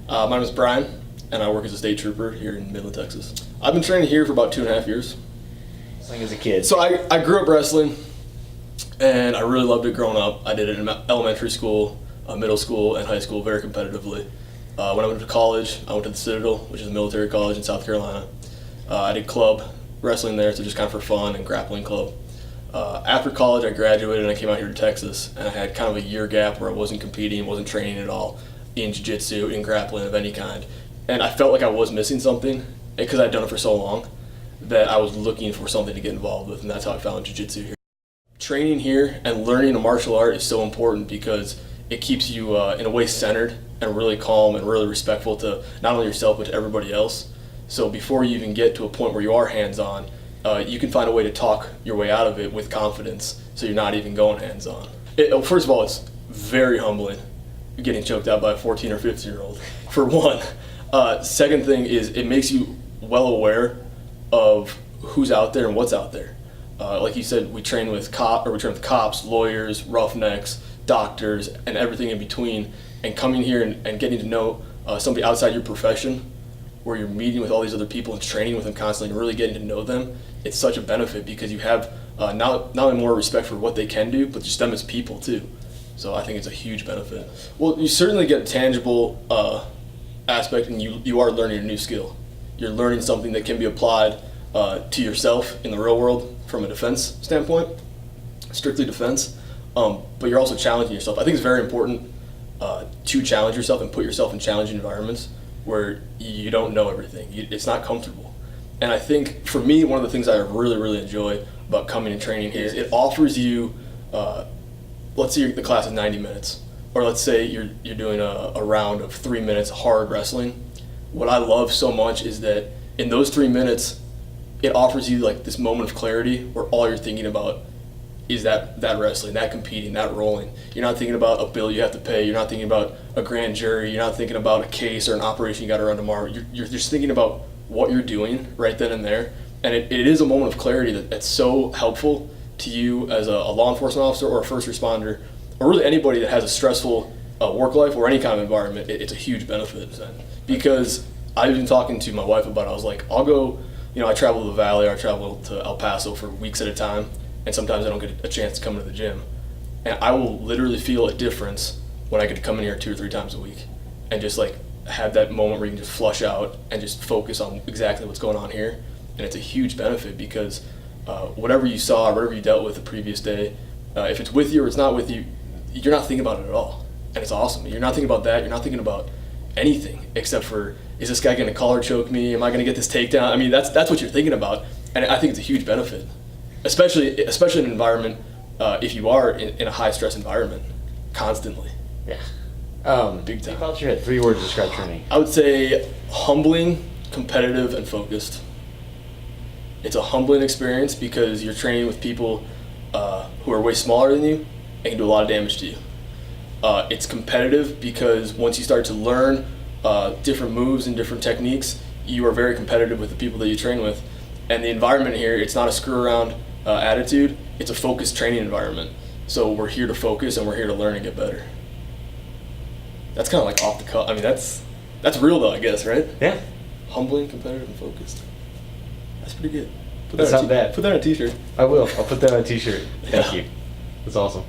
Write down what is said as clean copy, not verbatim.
My name is Brian, and I work as a state trooper here in Midland, Texas. I've been training here for about 2.5 years. Wrestling as a kid. So I grew up wrestling, and I really loved it growing up. I did it in elementary school, middle school, and high school very competitively. When I went to college, I went to the Citadel, which is a military college in South Carolina. I did club wrestling there, so just kind of for fun and grappling club. After college, I graduated and I came out here to Texas, and I had kind of a year gap where I wasn't competing, wasn't training at all in Jiu Jitsu, in grappling of any kind. And I felt like I was missing something because I'd done it for so long that I was looking for something to get involved with, and that's how I found Jiu Jitsu here. Training here and learning a martial art is so important because it keeps you in a way centered and really calm and really respectful to not only yourself but to everybody else. So before you even get to a point where you are hands-on, you can find a way to talk your way out of it with confidence so you're not even going hands-on. First of all, it's very humbling getting choked out by a 14 or 15-year-old, for one. Second thing is it makes you well aware of who's out there and what's out there. Like you said, we train with cops, lawyers, roughnecks, doctors, and everything in between. And coming here and getting to know somebody outside your profession, where you're meeting with all these other people and training with them constantly and really getting to know them, it's such a benefit because you have not only more respect for what they can do, but just them as people too. So I think it's a huge benefit. Well, you certainly get a tangible aspect, and you are learning a new skill. You're learning something that can be applied to yourself in the real world from a defense standpoint, strictly defense, but you're also challenging yourself. I think it's very important to challenge yourself and put yourself in challenging environments where you don't know everything. It's not comfortable. And I think for me, one of the things I really, really enjoy about coming and training here is it offers you, let's say the class is 90 minutes, or let's say you're doing a round of 3 minutes hard wrestling. What I love so much is that in those 3 minutes, it offers you like this moment of clarity where all you're thinking about is that wrestling, that competing, that rolling. You're not thinking about a bill you have to pay. You're not thinking about a grand jury. You're not thinking about a case or an operation you got to run tomorrow. You're just thinking about what you're doing right then and there. And it is a moment of clarity that's so helpful to you as a law enforcement officer or a first responder, or really anybody that has a stressful work life or any kind of environment. It's a huge benefit. Because I've been talking to my wife about it. I was like, I'll go, I travel to the Valley, or I travel to El Paso for weeks at a time. And sometimes I don't get a chance to come into the gym. And I will literally feel a difference when I get to come in here 2 or 3 times a week and just like have that moment where you can just flush out and just focus on exactly what's going on here. And it's a huge benefit because whatever you saw, whatever you dealt with the previous day, if it's with you or it's not with you, you're not thinking about it at all. And it's awesome. You're not thinking about that. You're not thinking about anything except for, is this guy going to collar choke me? Am I going to get this takedown? I mean, that's what you're thinking about. And I think it's a huge benefit. Especially in an environment, if you are in a high stress environment, constantly. Yeah. Big time. If I had 3 words to describe training. I would say humbling, competitive, and focused. It's a humbling experience because you're training with people who are way smaller than you and can do a lot of damage to you. It's competitive because once you start to learn different moves and different techniques, you are very competitive with the people that you train with. And the environment here, it's not a screw around attitude, it's a focused training environment. So we're here to focus and we're here to learn and get better. That's kind of like off the cuff. I mean, that's real though, I guess, right? Yeah. Humbling, competitive, and focused. That's pretty good. That's not bad. Put that on a t-shirt. I will. I'll put that on a t-shirt. Thank you. That's awesome.